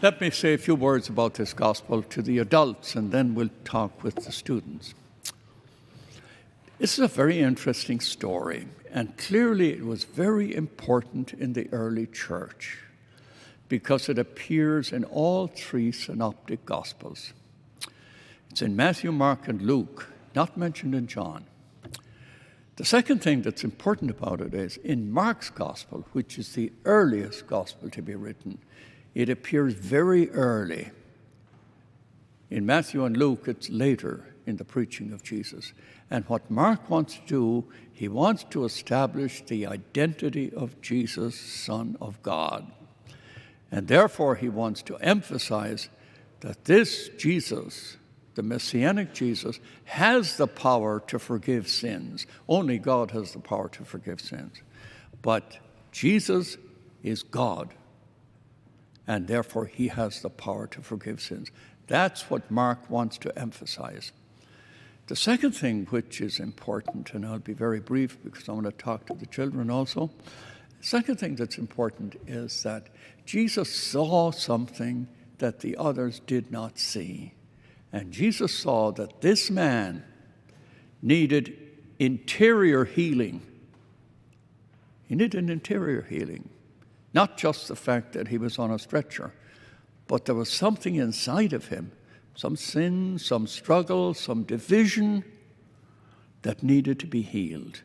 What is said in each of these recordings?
Let me say a few words about this gospel to the adults, and then we'll talk with the students. This is a very interesting story, and clearly it was very important in the early church because it appears in all three synoptic gospels. It's in Matthew, Mark, and Luke, not mentioned in John. The second thing that's important about it is in Mark's gospel, which is the earliest gospel to be written, it appears very early. In Matthew and Luke, it's later in the preaching of Jesus. And what Mark wants to do, he wants to establish the identity of Jesus, Son of God. And therefore, he wants to emphasize that this Jesus, the Messianic Jesus, has the power to forgive sins. Only God has the power to forgive sins. But Jesus is God, and therefore he has the power to forgive sins. That's what Mark wants to emphasize. The second thing which is important, and I'll be very brief because I want to talk to the children also. The second thing that's important is that Jesus saw something that the others did not see. And Jesus saw that this man needed interior healing. He needed an interior healing. Not just the fact that he was on a stretcher, but there was something inside of him, some sin, some struggle, some division that needed to be healed.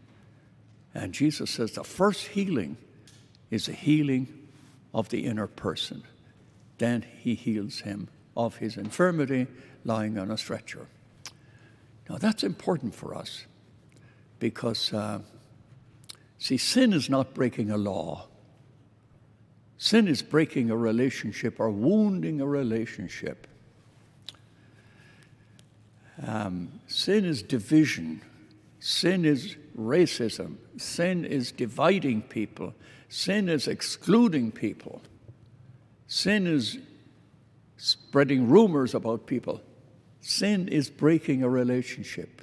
And Jesus says the first healing is a healing of the inner person. Then he heals him of his infirmity, lying on a stretcher. Now that's important for us because, sin is not breaking a law. Sin is breaking a relationship or wounding a relationship. Sin is division. Sin is racism. Sin is dividing people. Sin is excluding people. Sin is spreading rumors about people. Sin is breaking a relationship.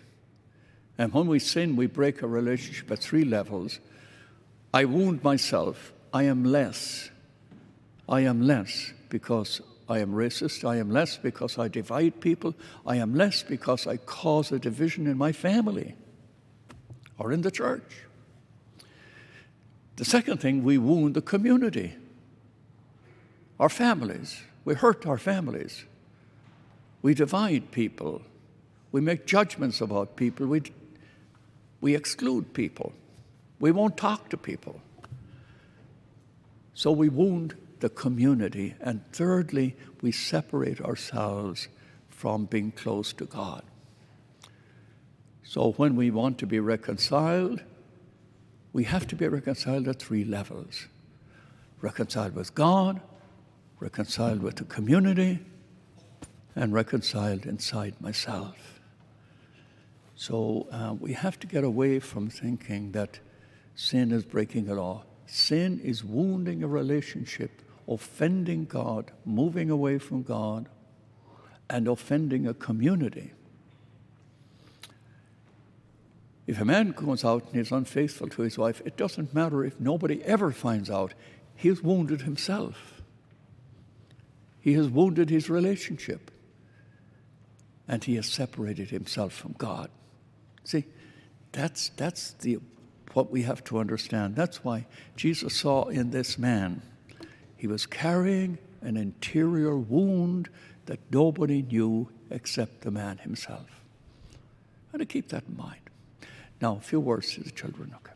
And when we sin, we break a relationship at three levels. I wound myself. I am less. I am less because I am racist. I am less because I divide people. I am less because I cause a division in my family or in the church. The second thing, we wound the community, our families. We hurt our families. We divide people. We make judgments about people. We exclude people. We won't talk to people. So we wound the community. And thirdly, we separate ourselves from being close to God. So when we want to be reconciled, we have to be reconciled at three levels. Reconciled with God, reconciled with the community, and reconciled inside myself. So we have to get away from thinking that sin is breaking a law. Sin is wounding a relationship, offending God, moving away from God, and offending a community. If a man goes out and is unfaithful to his wife, it doesn't matter if nobody ever finds out. He has wounded himself. He has wounded his relationship. And he has separated himself from God. See, that's what we have to understand. That's why Jesus saw in this man, he was carrying an interior wound that nobody knew except the man himself. And to keep that in mind. Now, a few words to the children, okay?